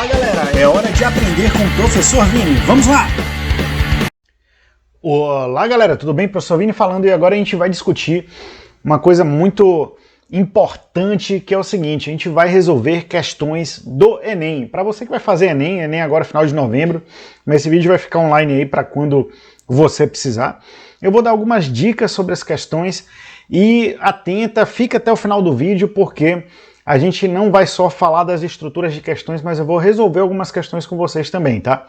Fala galera, é hora de aprender com o Professor Vini, vamos lá! Olá galera, tudo bem? Professor Vini falando, e agora a gente vai discutir uma coisa muito importante, que é o seguinte: a gente vai resolver questões do Enem. Para você que vai fazer Enem agora final de novembro, mas esse vídeo vai ficar online aí para quando você precisar. Eu vou dar algumas dicas sobre as questões e atenta, fica até o final do vídeo, porque a gente não vai só falar das estruturas de questões, mas eu vou resolver algumas questões com vocês também, tá?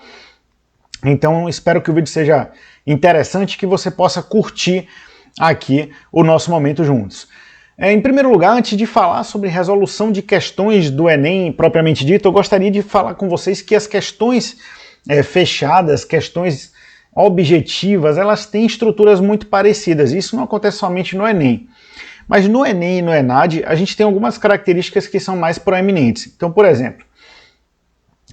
Então espero que o vídeo seja interessante, que você possa curtir aqui o nosso momento juntos. Em primeiro lugar, antes de falar sobre resolução de questões do Enem propriamente dito, eu gostaria de falar com vocês que as questões fechadas, questões objetivas, elas têm estruturas muito parecidas. Isso não acontece somente no Enem. Mas no Enem e no ENAD, a gente tem algumas características que são mais proeminentes. Então, por exemplo,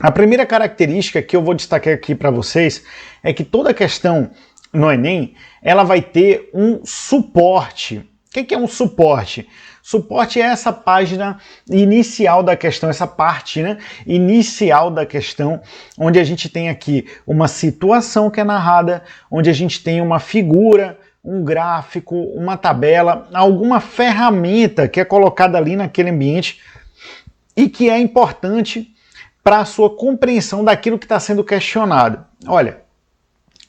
a primeira característica que eu vou destacar aqui para vocês é que toda questão no Enem, ela vai ter um suporte. O que é um suporte? Suporte é essa página inicial da questão, essa parte, né, inicial da questão, onde a gente tem aqui uma situação que é narrada, onde a gente tem uma figura, um gráfico, uma tabela, alguma ferramenta que é colocada ali naquele ambiente e que é importante para a sua compreensão daquilo que está sendo questionado. Olha,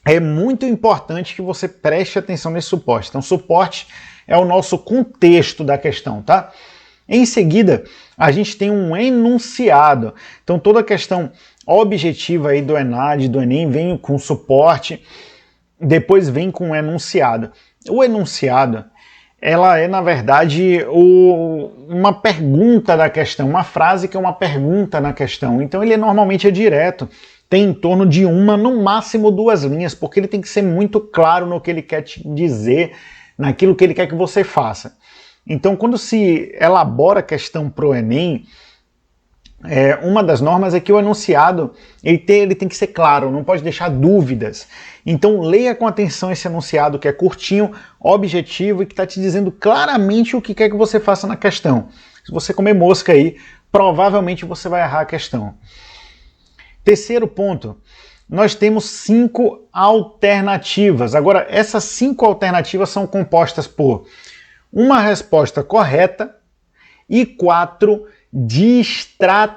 é muito importante que você preste atenção nesse suporte. Então, suporte é o nosso contexto da questão, tá? Em seguida, a gente tem um enunciado. Então, toda a questão objetiva aí do ENAD, do Enem, vem com suporte, depois vem com o enunciado. O enunciado, ela é, na verdade, uma pergunta da questão, uma frase que é uma pergunta na questão. Então, ele normalmente é direto, tem em torno de uma, no máximo 2 linhas, porque ele tem que ser muito claro no que ele quer te dizer, naquilo que ele quer que você faça. Então, quando se elabora a questão para o Enem, uma das normas é que o enunciado ele tem que ser claro, não pode deixar dúvidas. Então, leia com atenção esse enunciado, que é curtinho, objetivo e que está te dizendo claramente o que quer que você faça na questão. Se você comer mosca aí, provavelmente você vai errar a questão. Terceiro ponto, nós temos 5 alternativas. Agora, essas 5 alternativas são compostas por uma resposta correta e 4 distratores.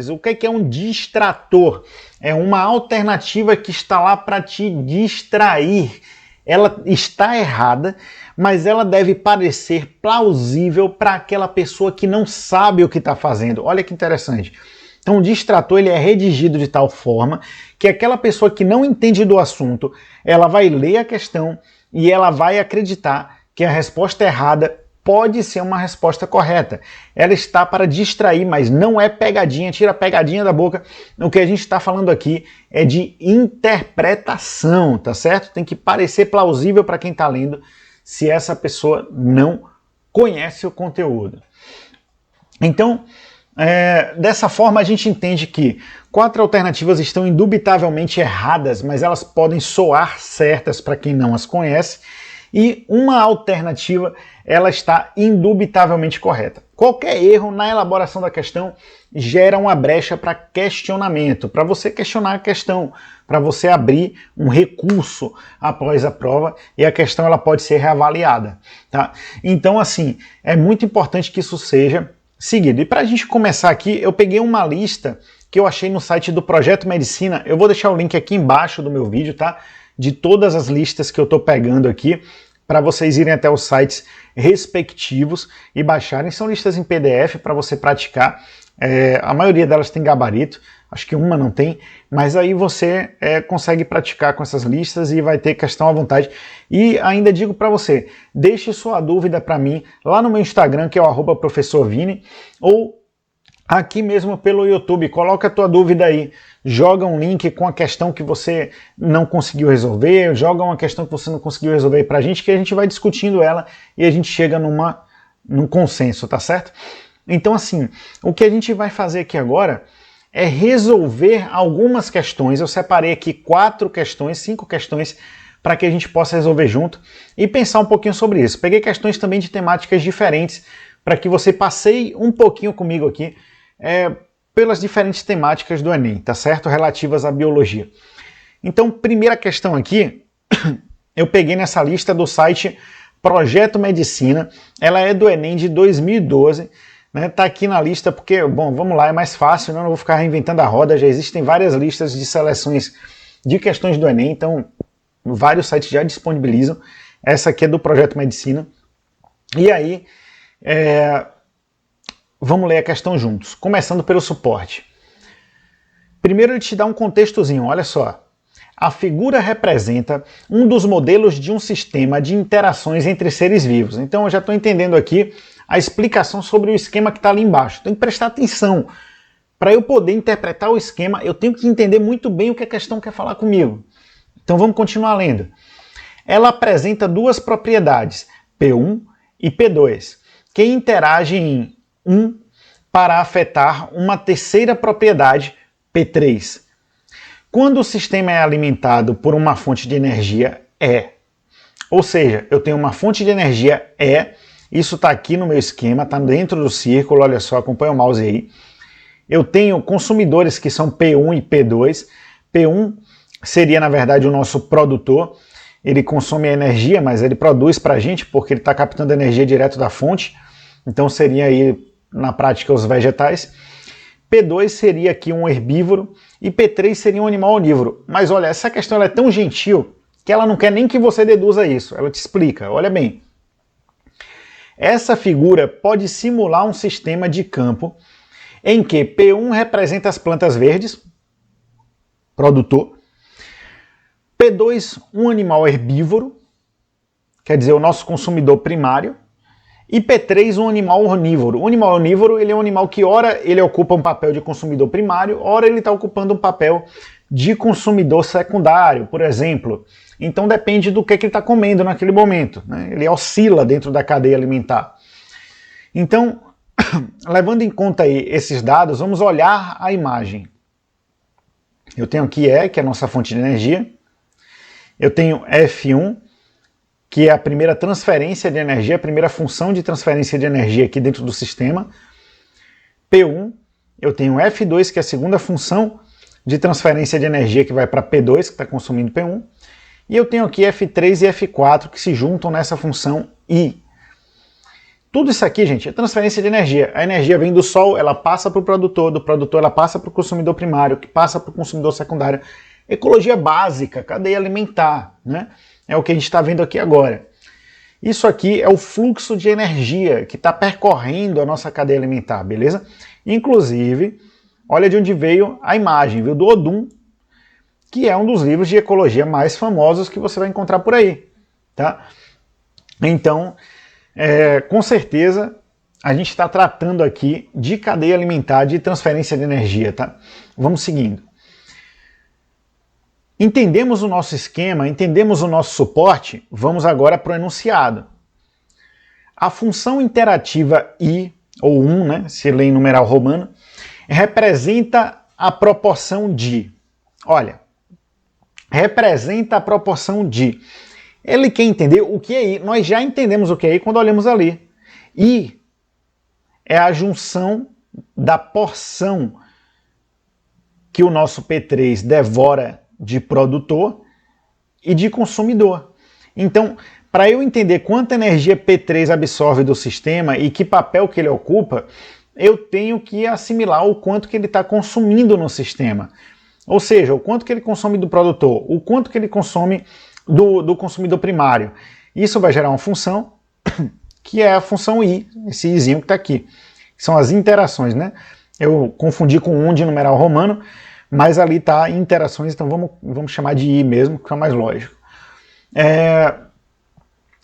O que é um distrator? É uma alternativa que está lá para te distrair. Ela está errada, mas ela deve parecer plausível para aquela pessoa que não sabe o que está fazendo. Olha que interessante. Então, o distrator ele é redigido de tal forma que aquela pessoa que não entende do assunto, ela vai ler a questão e ela vai acreditar que a resposta errada pode ser uma resposta correta. Ela está para distrair, mas não é pegadinha, tira a pegadinha da boca. O que a gente está falando aqui é de interpretação, tá certo? Tem que parecer plausível para quem está lendo, se essa pessoa não conhece o conteúdo. Então, dessa forma a gente entende que 4 alternativas estão indubitavelmente erradas, mas elas podem soar certas para quem não as conhece, e uma alternativa ela está indubitavelmente correta. Qualquer erro na elaboração da questão gera uma brecha para questionamento, para você questionar a questão, para você abrir um recurso após a prova e a questão ela pode ser reavaliada, tá? Então, assim, é muito importante que isso seja seguido. E para a gente começar aqui, eu peguei uma lista que eu achei no site do Projeto Medicina. Eu vou deixar o link aqui embaixo do meu vídeo, tá? De todas as listas que eu estou pegando aqui, para vocês irem até os sites respectivos e baixarem. São listas em PDF para você praticar. A maioria delas tem gabarito, acho que uma não tem, mas aí você consegue praticar com essas listas e vai ter questão à vontade. E ainda digo para você, deixe sua dúvida para mim lá no meu Instagram, que é o @professorvini, ou aqui mesmo pelo YouTube. Coloca a tua dúvida aí, joga um link com a questão que você não conseguiu resolver, joga uma questão que você não conseguiu resolver pra gente, que a gente vai discutindo ela e a gente chega num consenso, tá certo? Então, assim, o que a gente vai fazer aqui agora é resolver algumas questões. Eu separei aqui 4 questões, 5 questões, para que a gente possa resolver junto e pensar um pouquinho sobre isso. Peguei questões também de temáticas diferentes, para que você passeie um pouquinho comigo aqui, pelas diferentes temáticas do Enem, tá certo? Relativas à biologia. Então, primeira questão aqui, eu peguei nessa lista do site Projeto Medicina, ela é do Enem de 2012, né? Tá aqui na lista porque, bom, vamos lá, é mais fácil, não vou ficar reinventando a roda, já existem várias listas de seleções de questões do Enem, então vários sites já disponibilizam. Essa aqui é do Projeto Medicina. E aí, vamos ler a questão juntos, começando pelo suporte. Primeiro ele te dá um contextozinho, olha só. A figura representa um dos modelos de um sistema de interações entre seres vivos. Então eu já estou entendendo aqui a explicação sobre o esquema que está ali embaixo. Tem que prestar atenção. Para eu poder interpretar o esquema, eu tenho que entender muito bem o que a questão quer falar comigo. Então vamos continuar lendo. Ela apresenta duas propriedades, P1 e P2, que interagem em 1 para afetar uma terceira propriedade, P3. Quando o sistema é alimentado por uma fonte de energia E, ou seja, eu tenho uma fonte de energia E, isso está aqui no meu esquema, está dentro do círculo, olha só, acompanha o mouse aí. Eu tenho consumidores que são P1 e P2. P1 seria, na verdade, o nosso produtor. Ele consome a energia, mas ele produz para a gente, porque ele está captando energia direto da fonte. Então seria aí, na prática, os vegetais. P2 seria aqui um herbívoro e P3 seria um animal onívoro. Mas olha, essa questão ela é tão gentil que ela não quer nem que você deduza isso. Ela te explica, olha bem. Essa figura pode simular um sistema de campo em que P1 representa as plantas verdes, produtor, P2 um animal herbívoro, quer dizer, o nosso consumidor primário, e P3 um animal onívoro. O animal onívoro ele é um animal que ora ele ocupa um papel de consumidor primário, ora ele está ocupando um papel de consumidor secundário, por exemplo. Então depende do que ele está comendo naquele momento, né? Ele oscila dentro da cadeia alimentar. Então, levando em conta aí esses dados, vamos olhar a imagem. Eu tenho aqui E, que é a nossa fonte de energia. Eu tenho F1, que é a primeira transferência de energia, a primeira função de transferência de energia aqui dentro do sistema. P1, eu tenho F2, que é a segunda função de transferência de energia que vai para P2, que está consumindo P1. E eu tenho aqui F3 e F4, que se juntam nessa função I. Tudo isso aqui, gente, é transferência de energia. A energia vem do Sol, ela passa para o produtor, do produtor ela passa para o consumidor primário, que passa para o consumidor secundário. Ecologia básica, cadeia alimentar, né? É o que a gente está vendo aqui agora. Isso aqui é o fluxo de energia que está percorrendo a nossa cadeia alimentar, beleza? Inclusive, olha de onde veio a imagem, viu? Do Odum, que é um dos livros de ecologia mais famosos que você vai encontrar por aí, tá? Então, com certeza, a gente está tratando aqui de cadeia alimentar, de transferência de energia, tá? Vamos seguindo. Entendemos o nosso esquema, entendemos o nosso suporte, vamos agora para o enunciado. A função interativa I, ou 1, né, se lê em numeral romano, representa a proporção de. Olha, representa a proporção de. Ele quer entender o que é I. Nós já entendemos o que é I quando olhamos ali. I é a junção da porção que o nosso P3 devora de produtor e de consumidor. Então, para eu entender quanta energia P3 absorve do sistema e que papel que ele ocupa, eu tenho que assimilar o quanto que ele está consumindo no sistema. Ou seja, o quanto que ele consome do produtor, o quanto que ele consome do consumidor primário. Isso vai gerar uma função, que é a função I, esse Izinho que está aqui. São as interações, né? Eu confundi com 1 de numeral romano, mas ali está interações, então vamos chamar de I mesmo, que é mais lógico.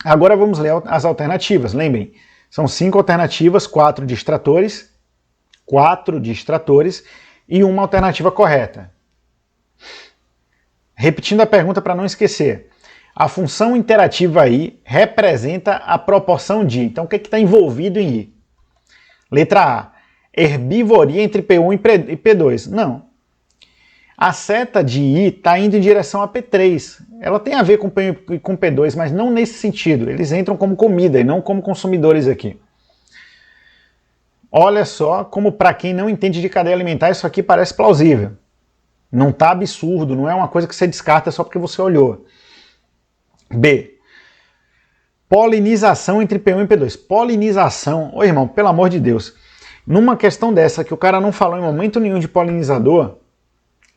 Agora vamos ler as alternativas. Lembrem, são 5 alternativas, 4 distratores e uma alternativa correta. Repetindo a pergunta para não esquecer. A função interativa I representa a proporção de. Então o que está envolvido em I? Letra A. Herbivoria entre P1 e P2. Não. A seta de I está indo em direção a P3. Ela tem a ver com P2, mas não nesse sentido. Eles entram como comida e não como consumidores aqui. Olha só como, para quem não entende de cadeia alimentar, isso aqui parece plausível. Não está absurdo, não é uma coisa que você descarta só porque você olhou. B. Polinização entre P1 e P2. Polinização, ô irmão, pelo amor de Deus. Numa questão dessa que o cara não falou em momento nenhum de polinizador,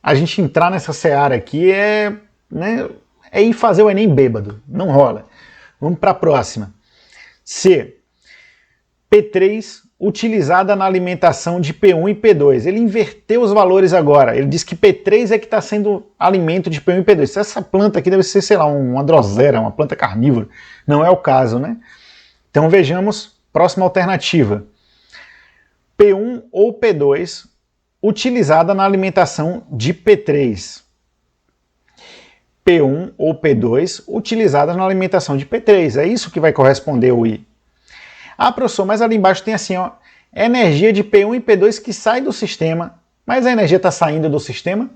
a gente entrar nessa seara aqui é ir fazer o Enem bêbado. Não rola. Vamos para a próxima. C. P3 utilizada na alimentação de P1 e P2. Ele inverteu os valores agora. Ele diz que P3 é que está sendo alimento de P1 e P2. Essa planta aqui deve ser, sei lá, uma drosera, uma planta carnívora. Não é o caso, né? Então vejamos, próxima alternativa. P1 ou P2 utilizada na alimentação de P3. P1 ou P2 utilizada na alimentação de P3. É isso que vai corresponder o I. Ah, professor, mas ali embaixo tem assim, ó, energia de P1 e P2 que sai do sistema, mas a energia está saindo do sistema?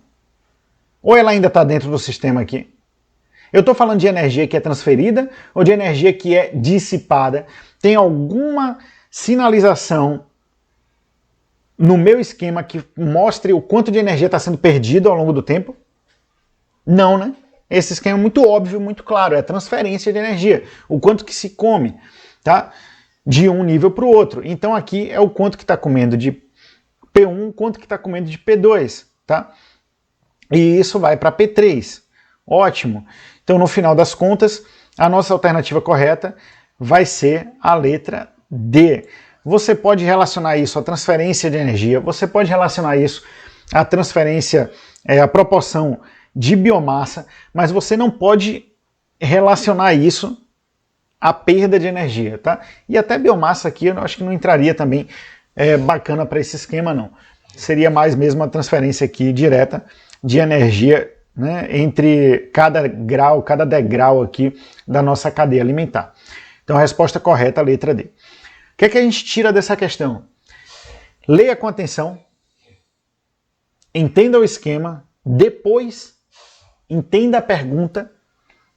Ou ela ainda está dentro do sistema aqui? Eu estou falando de energia que é transferida ou de energia que é dissipada? Tem alguma sinalização no meu esquema que mostre o quanto de energia está sendo perdido ao longo do tempo? Não, né? Esse esquema é muito óbvio, muito claro, é a transferência de energia, o quanto que se come, tá? De um nível para o outro. Então aqui é o quanto que está comendo de P1, quanto que está comendo de P2, tá? E isso vai para P3. Ótimo. Então no final das contas, a nossa alternativa correta vai ser a letra D. Você pode relacionar isso à transferência de energia, você pode relacionar isso à transferência, à proporção de biomassa, mas você não pode relacionar isso à perda de energia, tá? E até biomassa aqui eu acho que não entraria também bacana para esse esquema, não. Seria mais mesmo a transferência aqui direta de energia, né, entre cada grau, cada degrau aqui da nossa cadeia alimentar. Então a resposta correta é a letra D. O que é que a gente tira dessa questão? Leia com atenção, entenda o esquema, depois entenda a pergunta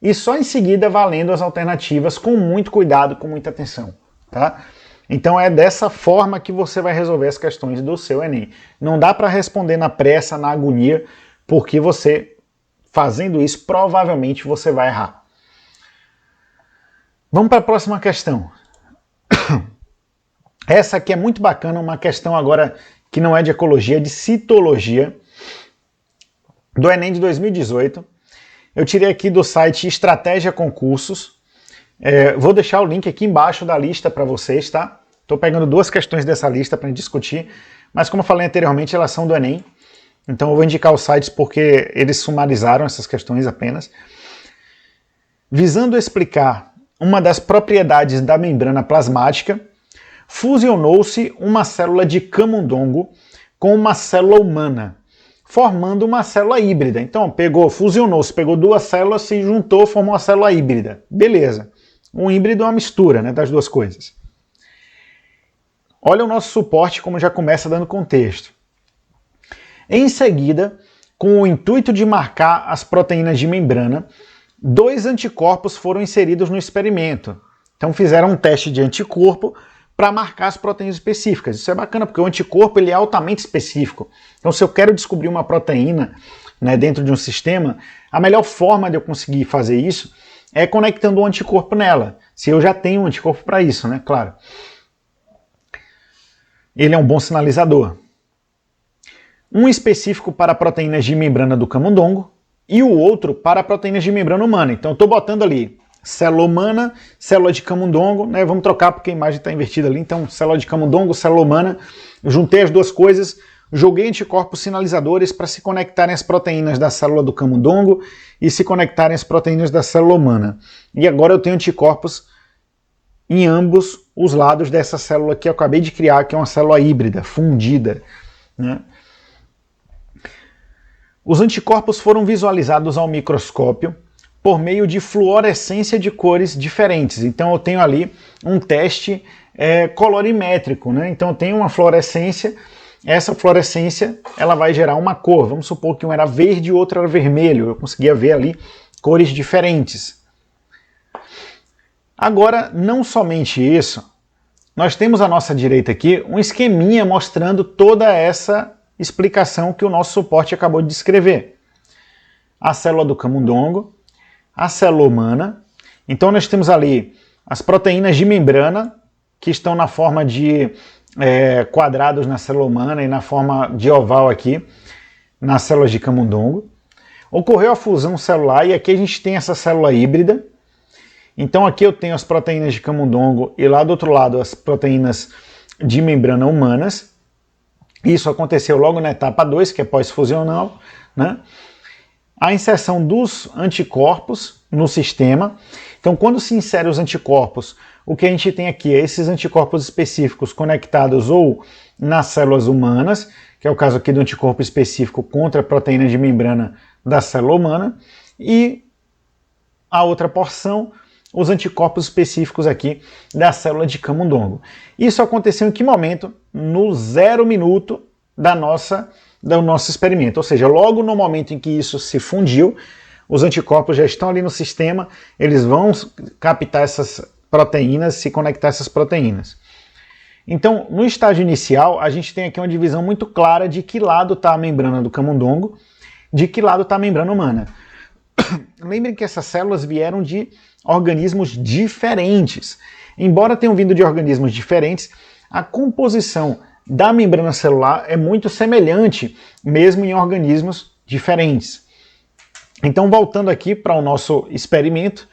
e só em seguida valendo as alternativas com muito cuidado, com muita atenção, tá? Então é dessa forma que você vai resolver as questões do seu Enem. Não dá para responder na pressa, na agonia, porque você, fazendo isso, provavelmente você vai errar. Vamos para a próxima questão. Essa aqui é muito bacana, uma questão agora que não é de ecologia, é de citologia, do Enem de 2018. Eu tirei aqui do site Estratégia Concursos. Vou deixar o link aqui embaixo da lista para vocês, tá? Estou pegando duas questões dessa lista para discutir, mas como eu falei anteriormente, elas são do Enem. Então eu vou indicar os sites porque eles sumarizaram essas questões apenas. Visando explicar uma das propriedades da membrana plasmática, fusionou-se uma célula de camundongo com uma célula humana, formando uma célula híbrida. Então, fusionou-se, pegou duas células, se juntou, formou uma célula híbrida. Beleza. Um híbrido é uma mistura, né, das duas coisas. Olha o nosso suporte como já começa dando contexto. Em seguida, com o intuito de marcar as proteínas de membrana, 2 anticorpos foram inseridos no experimento. Então fizeram um teste de anticorpo para marcar as proteínas específicas. Isso é bacana, porque o anticorpo ele é altamente específico. Então, se eu quero descobrir uma proteína, né, dentro de um sistema, a melhor forma de eu conseguir fazer isso é conectando um anticorpo nela. Se eu já tenho um anticorpo para isso, né? Claro. Ele é um bom sinalizador. Um específico para proteínas de membrana do camundongo e o outro para proteínas de membrana humana. Então, eu estou botando ali célula humana, célula de camundongo, né? Vamos trocar porque a imagem está invertida ali. Então, célula de camundongo, célula humana. Eu juntei as duas coisas, joguei anticorpos sinalizadores para se conectarem as proteínas da célula do camundongo e se conectarem as proteínas da célula humana. E agora eu tenho anticorpos em ambos os lados dessa célula que eu acabei de criar, que é uma célula híbrida, fundida, né? Os anticorpos foram visualizados ao microscópio por meio de fluorescência de cores diferentes. Então eu tenho ali um teste colorimétrico, né? Então eu tenho uma fluorescência, essa fluorescência ela vai gerar uma cor. Vamos supor que um era verde e o outro era vermelho. Eu conseguia ver ali cores diferentes. Agora, não somente isso, nós temos à nossa direita aqui um esqueminha mostrando toda essa explicação que o nosso suporte acabou de descrever. A célula do camundongo, a célula humana. Então nós temos ali as proteínas de membrana, que estão na forma de quadrados na célula humana e na forma de oval aqui, nas células de camundongo. Ocorreu a fusão celular e aqui a gente tem essa célula híbrida. Então aqui eu tenho as proteínas de camundongo e lá do outro lado as proteínas de membrana humanas. Isso aconteceu logo na etapa 2, que é pós-fusional, né? A inserção dos anticorpos no sistema. Então quando se insere os anticorpos, o que a gente tem aqui é esses anticorpos específicos conectados ou nas células humanas, que é o caso aqui do anticorpo específico contra a proteína de membrana da célula humana, e a outra porção, os anticorpos específicos aqui da célula de camundongo. Isso aconteceu em que momento? No 0 minuto do nosso experimento, ou seja, logo no momento em que isso se fundiu, os anticorpos já estão ali no sistema, eles vão captar essas proteínas, se conectar a essas proteínas. Então, no estágio inicial, a gente tem aqui uma divisão muito clara de que lado está a membrana do camundongo, de que lado está a membrana humana. Lembrem que essas células vieram de organismos diferentes. Embora tenham vindo de organismos diferentes, a composição da membrana celular é muito semelhante, mesmo em organismos diferentes. Então, voltando aqui para o nosso experimento,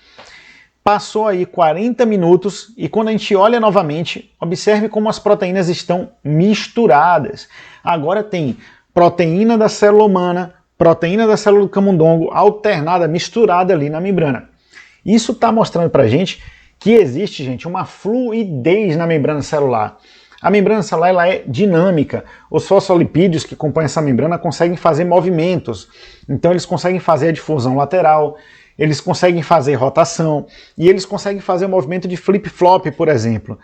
passou aí 40 minutos e quando a gente olha novamente, observe como as proteínas estão misturadas. Agora tem proteína da célula humana, proteína da célula do camundongo, alternada, misturada ali na membrana. Isso está mostrando para a gente que existe, gente, uma fluidez na membrana celular. A membrana celular ela é dinâmica. Os fosfolipídios que compõem essa membrana conseguem fazer movimentos. Então eles conseguem fazer a difusão lateral, eles conseguem fazer rotação e eles conseguem fazer o movimento de flip-flop, por exemplo.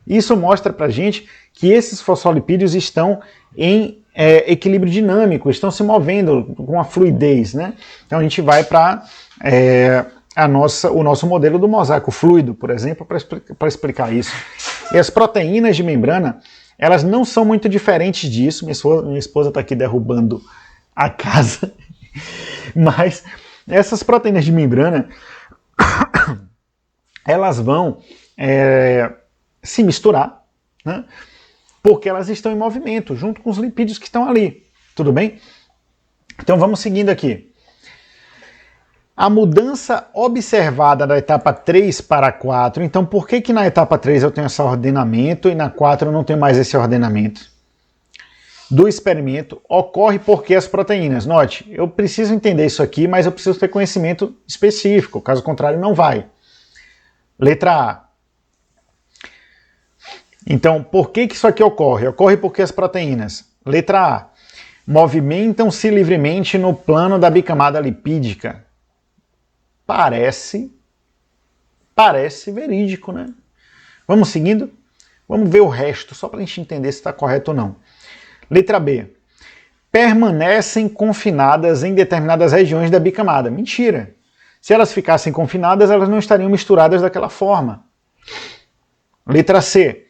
Isso mostra para a gente que esses fosfolipídios estão em equilíbrio dinâmico, estão se movendo com a fluidez, né? Então a gente vai para o nosso modelo do mosaico fluido, por exemplo, para explicar isso. E as proteínas de membrana, elas não são muito diferentes disso. Minha esposa está aqui derrubando a casa. Mas essas proteínas de membrana, elas vão se misturar, né? Porque elas estão em movimento, junto com os lipídios que estão ali. Tudo bem? Então vamos seguindo aqui. A mudança observada da etapa 3 para a 4, então por que na etapa 3 eu tenho esse ordenamento e na 4 eu não tenho mais esse ordenamento? Do experimento ocorre porque as proteínas, note, eu preciso entender isso aqui, mas eu preciso ter conhecimento específico, caso contrário não vai. Letra A. Então, por que isso aqui ocorre? Ocorre porque as proteínas, letra A, movimentam-se livremente no plano da bicamada lipídica. Parece verídico, né? Vamos seguindo? Vamos ver o resto, só para a gente entender se está correto ou não. Letra B. Permanecem confinadas em determinadas regiões da bicamada. Mentira. Se elas ficassem confinadas, elas não estariam misturadas daquela forma. Letra C.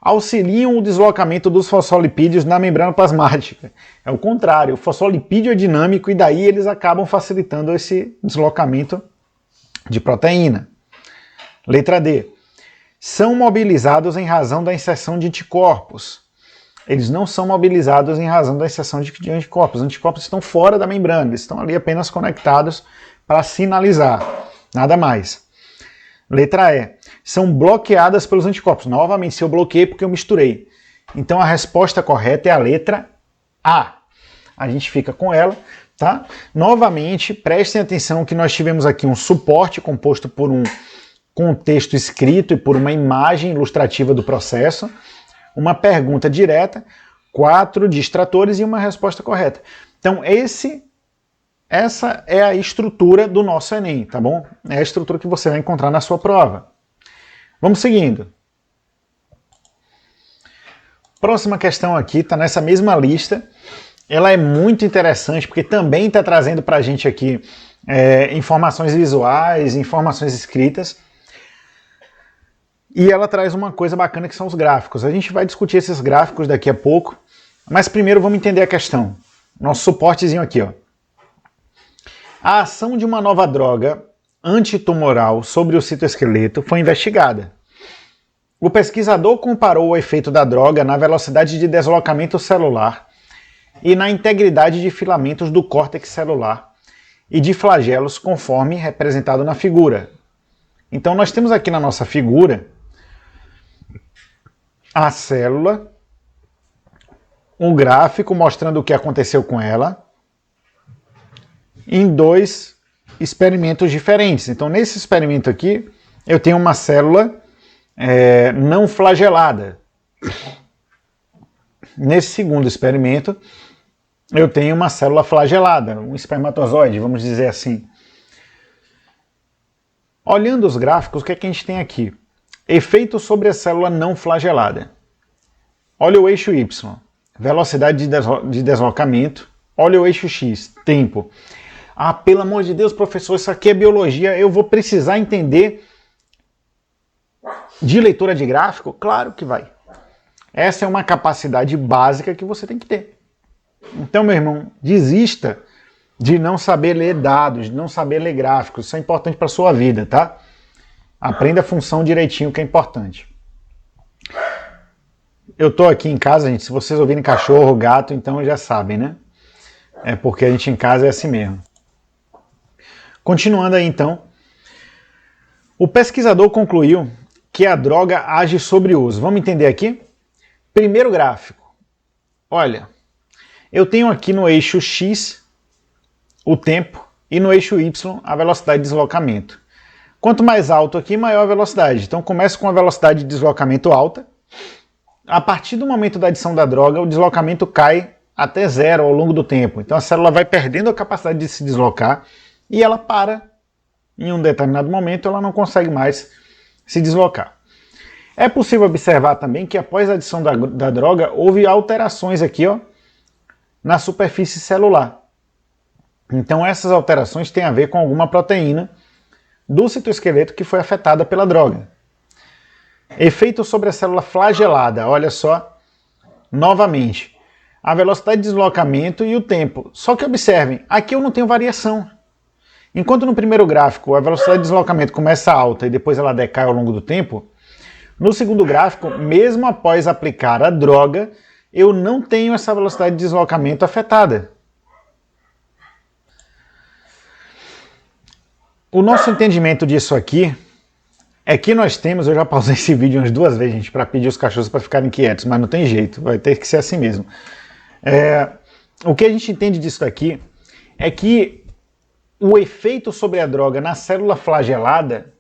Auxiliam o deslocamento dos fosfolipídios na membrana plasmática. É o contrário, o fosfolipídio é dinâmico e daí eles acabam facilitando esse deslocamento de proteína. Letra D. São mobilizados em razão da inserção de anticorpos. Eles não são mobilizados em razão da inserção de anticorpos. Os anticorpos estão fora da membrana, eles estão ali apenas conectados para sinalizar, nada mais. Letra E. São bloqueadas pelos anticorpos. Novamente, se eu bloqueei porque eu misturei. Então a resposta correta é a letra A. A gente fica com ela, tá? Novamente, prestem atenção que nós tivemos aqui um suporte composto por um contexto escrito e por uma imagem ilustrativa do processo, uma pergunta direta, 4 distratores e uma resposta correta. Então essa é a estrutura do nosso Enem, tá bom? É a estrutura que você vai encontrar na sua prova. Vamos seguindo. Próxima questão aqui, está nessa mesma lista. Ela é muito interessante porque também está trazendo para a gente aqui informações visuais, informações escritas. E ela traz uma coisa bacana que são os gráficos. A gente vai discutir esses gráficos daqui a pouco, mas primeiro vamos entender a questão. Nosso suportezinho aqui, ó. A ação de uma nova droga antitumoral sobre o citoesqueleto foi investigada. O pesquisador comparou o efeito da droga na velocidade de deslocamento celular e na integridade de filamentos do córtex celular e de flagelos, conforme representado na figura. Então nós temos aqui na nossa figura a célula, um gráfico mostrando o que aconteceu com ela, em dois experimentos diferentes. Então nesse experimento aqui, eu tenho uma célula não flagelada. Nesse segundo experimento, eu tenho uma célula flagelada, um espermatozoide, vamos dizer assim. Olhando os gráficos, o que é que a gente tem aqui? Efeito sobre a célula não flagelada. Olha o eixo Y, velocidade de deslocamento. Olha o eixo X, tempo. Ah, pelo amor de Deus, professor, isso aqui é biologia, eu vou precisar entender de leitura de gráfico? Claro que vai. Essa é uma capacidade básica que você tem que ter. Então, meu irmão, desista de não saber ler dados, de não saber ler gráficos. Isso é importante para a sua vida, tá? Aprenda a função direitinho, que é importante. Eu tô aqui em casa, gente, se vocês ouvirem cachorro, gato, então já sabem, né? É porque a gente em casa é assim mesmo. Continuando aí, então. O pesquisador concluiu que a droga age sobre o uso. Vamos entender aqui? Primeiro gráfico. Olha, eu tenho aqui no eixo X o tempo e no eixo Y a velocidade de deslocamento. Quanto mais alto aqui, maior a velocidade. Então começa com a velocidade de deslocamento alta. A partir do momento da adição da droga, o deslocamento cai até zero ao longo do tempo. Então a célula vai perdendo a capacidade de se deslocar e ela para. Em um determinado momento, ela não consegue mais se deslocar. É possível observar também que após a adição da droga, houve alterações aqui, ó, na superfície celular. Então essas alterações têm a ver com alguma proteína do citoesqueleto que foi afetada pela droga. Efeito sobre a célula flagelada, olha só, novamente, a velocidade de deslocamento e o tempo. Só que observem, aqui eu não tenho variação. Enquanto no primeiro gráfico a velocidade de deslocamento começa alta e depois ela decai ao longo do tempo, no segundo gráfico, mesmo após aplicar a droga, eu não tenho essa velocidade de deslocamento afetada. O nosso entendimento disso aqui é que nós temos, eu já pausei esse vídeo umas 2 vezes, gente, para pedir os cachorros para ficarem quietos, mas não tem jeito, vai ter que ser assim mesmo. O que a gente entende disso daqui é que o efeito sobre a droga na célula flagelada,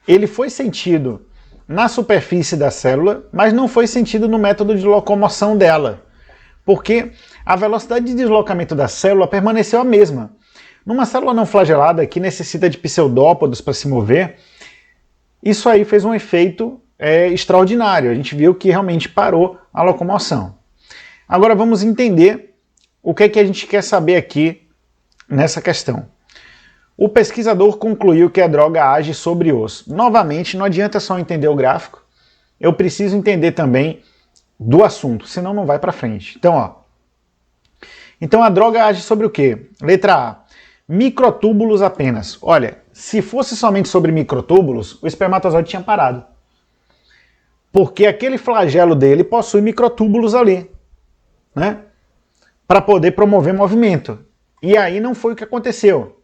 ele foi sentido na superfície da célula, mas não foi sentido no método de locomoção dela, porque a velocidade de deslocamento da célula permaneceu a mesma. Numa célula não flagelada que necessita de pseudópodos para se mover, isso aí fez um efeito extraordinário. A gente viu que realmente parou a locomoção. Agora vamos entender o que é que a gente quer saber aqui nessa questão. O pesquisador concluiu que a droga age sobre os. Novamente, não adianta só entender o gráfico, eu preciso entender também do assunto, senão não vai para frente. Então, ó. Então a droga age sobre o quê? Letra A. Microtúbulos apenas. Olha, se fosse somente sobre microtúbulos, o espermatozoide tinha parado. Porque aquele flagelo dele possui microtúbulos ali, né? Para poder promover movimento. E aí não foi o que aconteceu.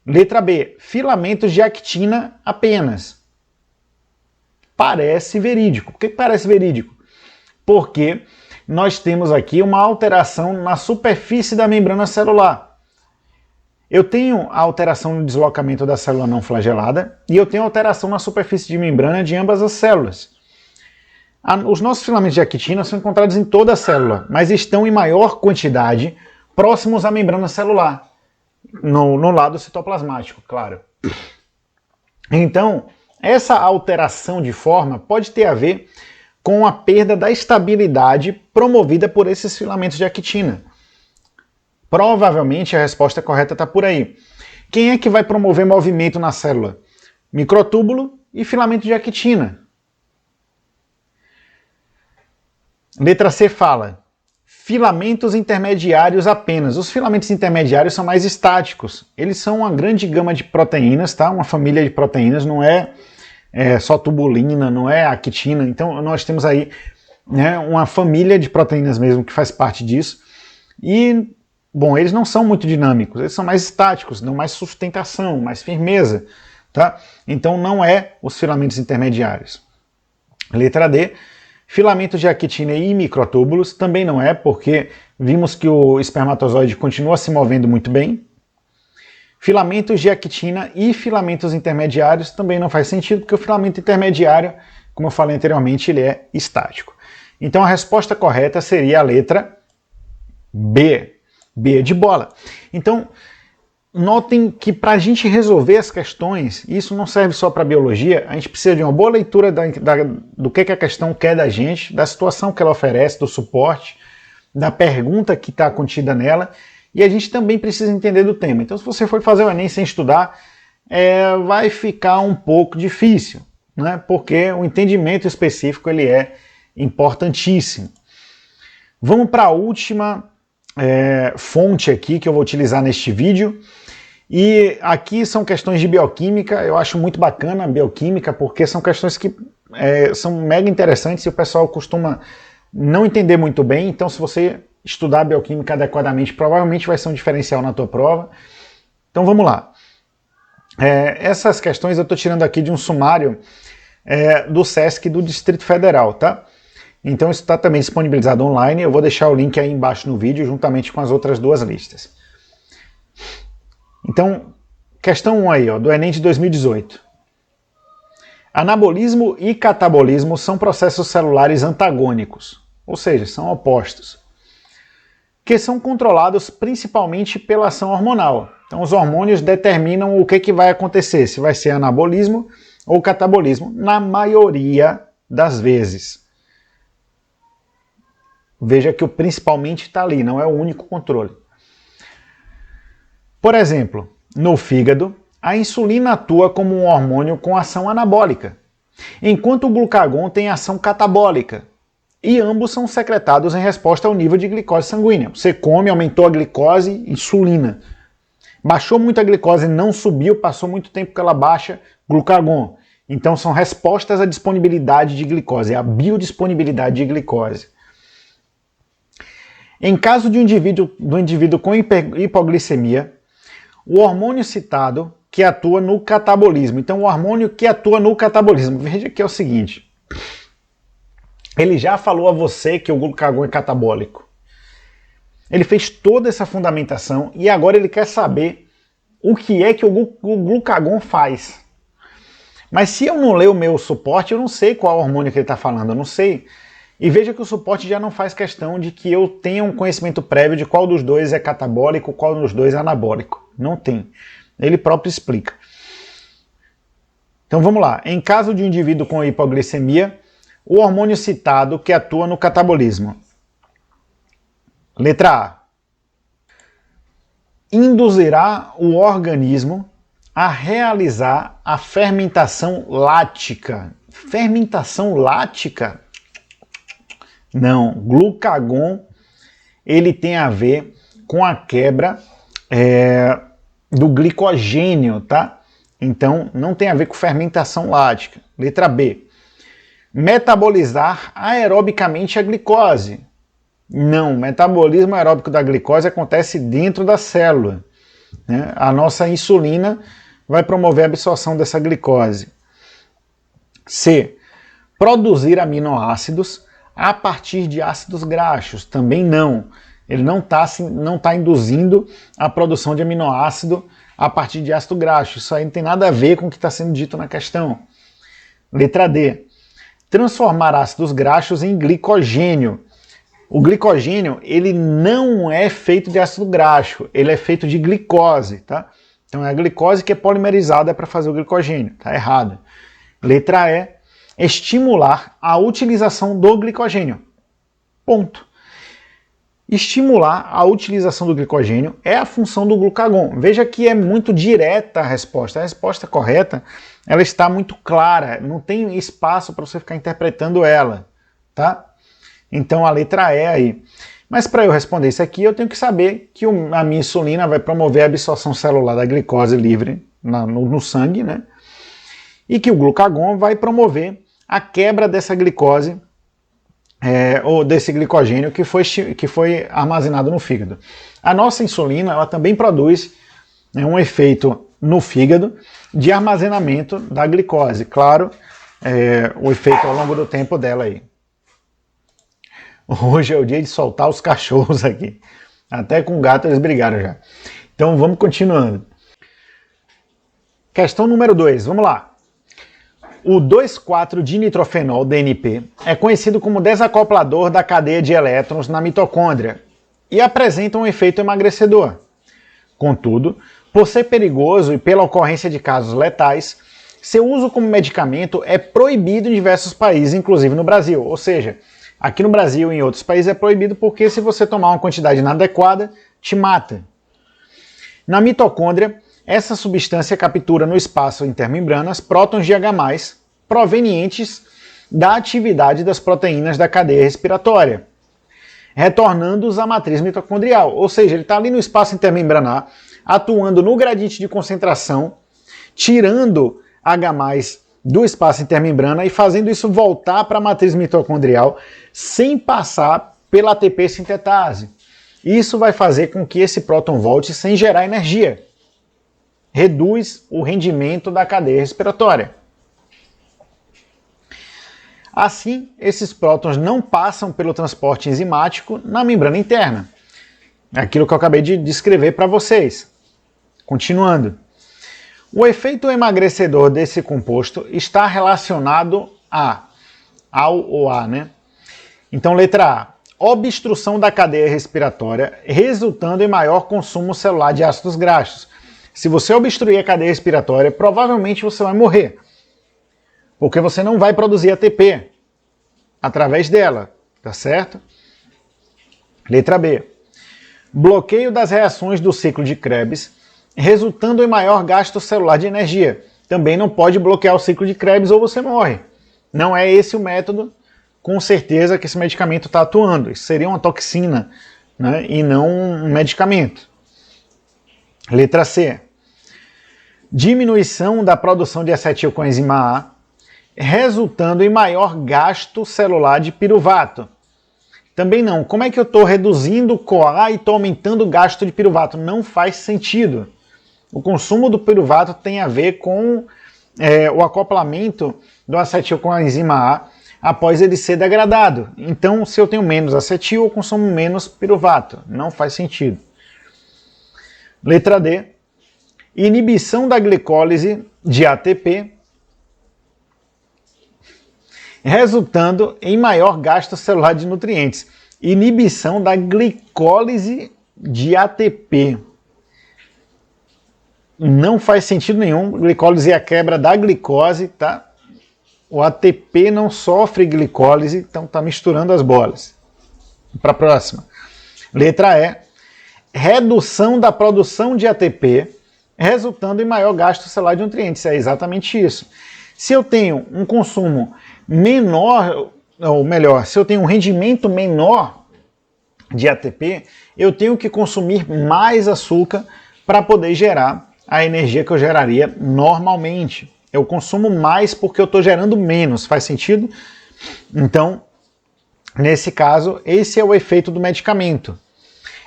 Letra B. Filamentos de actina apenas. Parece verídico. Por que parece verídico? Porque nós temos aqui uma alteração na superfície da membrana celular. Eu tenho a alteração no deslocamento da célula não flagelada e eu tenho alteração na superfície de membrana de ambas as células. Os nossos filamentos de actina são encontrados em toda a célula, mas estão em maior quantidade próximos à membrana celular, no lado citoplasmático, claro. Então, essa alteração de forma pode ter a ver com a perda da estabilidade promovida por esses filamentos de actina. Provavelmente a resposta correta está por aí. Quem é que vai promover movimento na célula? Microtúbulo e filamento de actina. Letra C fala filamentos intermediários apenas. Os filamentos intermediários são mais estáticos. Eles são uma grande gama de proteínas, tá? Uma família de proteínas, não é só tubulina, não é actina. Então nós temos aí, né, uma família de proteínas mesmo que faz parte disso. E, bom, eles não são muito dinâmicos, eles são mais estáticos, dão mais sustentação, mais firmeza, tá? Então não é os filamentos intermediários. Letra D, filamentos de actina e microtúbulos, também não é, porque vimos que o espermatozoide continua se movendo muito bem. Filamentos de actina e filamentos intermediários também não faz sentido, porque o filamento intermediário, como eu falei anteriormente, ele é estático. Então a resposta correta seria a letra B. B de bola. Então, notem que para a gente resolver as questões, isso não serve só para biologia, a gente precisa de uma boa leitura do que a questão quer da gente, da situação que ela oferece, do suporte, da pergunta que está contida nela, e a gente também precisa entender do tema. Então, se você for fazer o Enem sem estudar, vai ficar um pouco difícil, né? Porque o entendimento específico ele é importantíssimo. Vamos para a última fonte aqui que eu vou utilizar neste vídeo. E aqui são questões de bioquímica, eu acho muito bacana a bioquímica, porque são questões que são mega interessantes e o pessoal costuma não entender muito bem, então se você estudar bioquímica adequadamente, provavelmente vai ser um diferencial na tua prova. Então vamos lá. Essas questões eu estou tirando aqui de um sumário do SESC do Distrito Federal, tá? Então isso está também disponibilizado online, eu vou deixar o link aí embaixo no vídeo, juntamente com as outras duas listas. Então, questão 1 aí, ó, do Enem de 2018. Anabolismo e catabolismo são processos celulares antagônicos, ou seja, são opostos, que são controlados principalmente pela ação hormonal. Então os hormônios determinam o que vai acontecer, se vai ser anabolismo ou catabolismo, na maioria das vezes. Veja que o principalmente está ali, não é o único controle. Por exemplo, no fígado, a insulina atua como um hormônio com ação anabólica, enquanto o glucagon tem ação catabólica, e ambos são secretados em resposta ao nível de glicose sanguínea. Você come, aumentou a glicose, insulina. Baixou muito a glicose, não subiu, passou muito tempo que ela baixa, glucagon. Então são respostas à disponibilidade de glicose, à biodisponibilidade de glicose. Em caso de do indivíduo com hipoglicemia, o hormônio citado que atua no catabolismo. Então, o hormônio que atua no catabolismo. Veja que é o seguinte. Ele já falou a você que o glucagon é catabólico. Ele fez toda essa fundamentação e agora ele quer saber o que é que o glucagon faz. Mas se eu não ler o meu suporte, eu não sei qual hormônio que ele está falando, eu não sei. E veja que o suporte já não faz questão de que eu tenha um conhecimento prévio de qual dos dois é catabólico, qual dos dois é anabólico. Não tem. Ele próprio explica. Então vamos lá. Em caso de um indivíduo com hipoglicemia, o hormônio citado que atua no catabolismo. Letra A. Induzirá o organismo a realizar a fermentação lática. Fermentação lática? Não, glucagon ele tem a ver com a quebra do glicogênio, tá? Então não tem a ver com fermentação lática. Letra B. Metabolizar aerobicamente a glicose. Não, metabolismo aeróbico da glicose acontece dentro da célula, né? A nossa insulina vai promover a absorção dessa glicose. C. Produzir aminoácidos a partir de ácidos graxos. Também não. Ele não tá induzindo a produção de aminoácido a partir de ácido graxo. Isso aí não tem nada a ver com o que está sendo dito na questão. Letra D. Transformar ácidos graxos em glicogênio. O glicogênio, ele não é feito de ácido graxo, ele é feito de glicose, tá? Então é a glicose que é polimerizada para fazer o glicogênio. Tá errado. Letra E. Estimular a utilização do glicogênio. Ponto. estimular a utilização do glicogênio é a função do glucagon. Veja que é muito direta a resposta correta, ela está muito clara, não tem espaço para você ficar interpretando ela, tá? Então a letra E aí. Mas para eu responder isso aqui, eu tenho que saber que a minha insulina vai promover a absorção celular da glicose livre no sangue, né? E que o glucagon vai promover a quebra dessa glicose ou desse glicogênio que foi armazenado no fígado. A nossa insulina, ela também produz um efeito no fígado de armazenamento da glicose. Claro, o efeito ao longo do tempo dela aí. Hoje é o dia de soltar os cachorros aqui. Até com o gato eles brigaram já. Então vamos continuando. Questão número 2, vamos lá. O 2,4-dinitrofenol, DNP, é conhecido como desacoplador da cadeia de elétrons na mitocôndria e apresenta um efeito emagrecedor. Contudo, por ser perigoso e pela ocorrência de casos letais, seu uso como medicamento é proibido em diversos países, inclusive no Brasil. Ou seja, aqui no Brasil e em outros países é proibido porque se você tomar uma quantidade inadequada, te mata. Na mitocôndria, essa substância captura no espaço intermembranas prótons de H+, provenientes da atividade das proteínas da cadeia respiratória, retornando-os à matriz mitocondrial. Ou seja, ele está ali no espaço intermembranar, atuando no gradiente de concentração, tirando H+ do espaço intermembrana e fazendo isso voltar para a matriz mitocondrial sem passar pela ATP sintetase. Isso vai fazer com que esse próton volte sem gerar energia. Reduz o rendimento da cadeia respiratória. Assim, esses prótons não passam pelo transporte enzimático na membrana interna. É aquilo que eu acabei de descrever para vocês. Continuando. O efeito emagrecedor desse composto está relacionado ao né? Então, letra A. Obstrução da cadeia respiratória, resultando em maior consumo celular de ácidos graxos. Se você obstruir a cadeia respiratória, provavelmente você vai morrer. Porque você não vai produzir ATP através dela, tá certo? Letra B. Bloqueio das reações do ciclo de Krebs, resultando em maior gasto celular de energia. Também não pode bloquear o ciclo de Krebs ou você morre. Não é esse o método, com certeza, que esse medicamento está atuando. Isso seria uma toxina, né, e não um medicamento. Letra C. Diminuição da produção de acetilcoenzima A, resultando em maior gasto celular de piruvato. Também não. Como é que eu estou reduzindo o CoA e estou aumentando o gasto de piruvato? Não faz sentido. O consumo do piruvato tem a ver com o acoplamento do acetilcoenzima A após ele ser degradado. Então, se eu tenho menos acetil, eu consumo menos piruvato. Não faz sentido. Letra D. Inibição da glicólise de ATP, resultando em maior gasto celular de nutrientes. Inibição da glicólise de ATP. Não faz sentido nenhum. Glicólise é a quebra da glicose, tá? O ATP não sofre glicólise, então tá misturando as bolas. Para a próxima. Letra E. Redução da produção de ATP, resultando em maior gasto celular de nutrientes. É exatamente isso. Se eu tenho um consumo menor, ou melhor, se eu tenho um rendimento menor de ATP, eu tenho que consumir mais açúcar para poder gerar a energia que eu geraria normalmente. Eu consumo mais porque eu estou gerando menos. Faz sentido? Então, nesse caso, esse é o efeito do medicamento.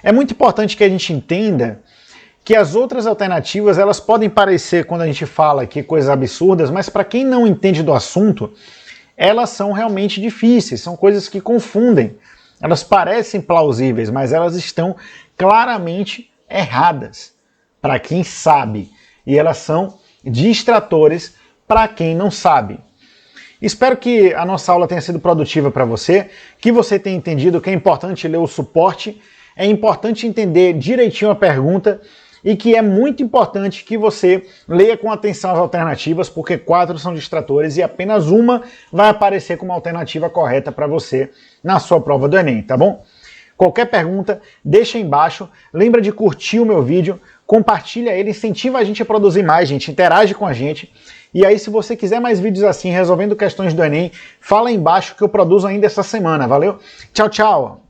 É muito importante que a gente entenda que as outras alternativas, elas podem parecer, quando a gente fala aqui, coisas absurdas, mas para quem não entende do assunto, elas são realmente difíceis, são coisas que confundem. Elas parecem plausíveis, mas elas estão claramente erradas para quem sabe. E elas são distratores para quem não sabe. Espero que a nossa aula tenha sido produtiva para você, que você tenha entendido que é importante ler o suporte, é importante entender direitinho a pergunta e que é muito importante que você leia com atenção as alternativas, porque 4 são distratores e apenas uma vai aparecer como alternativa correta para você na sua prova do Enem, tá bom? Qualquer pergunta, deixa aí embaixo. Lembra de curtir o meu vídeo, compartilha ele, incentiva a gente a produzir mais, gente, interage com a gente. E aí, se você quiser mais vídeos assim, resolvendo questões do Enem, fala aí embaixo que eu produzo ainda essa semana, valeu? Tchau, tchau!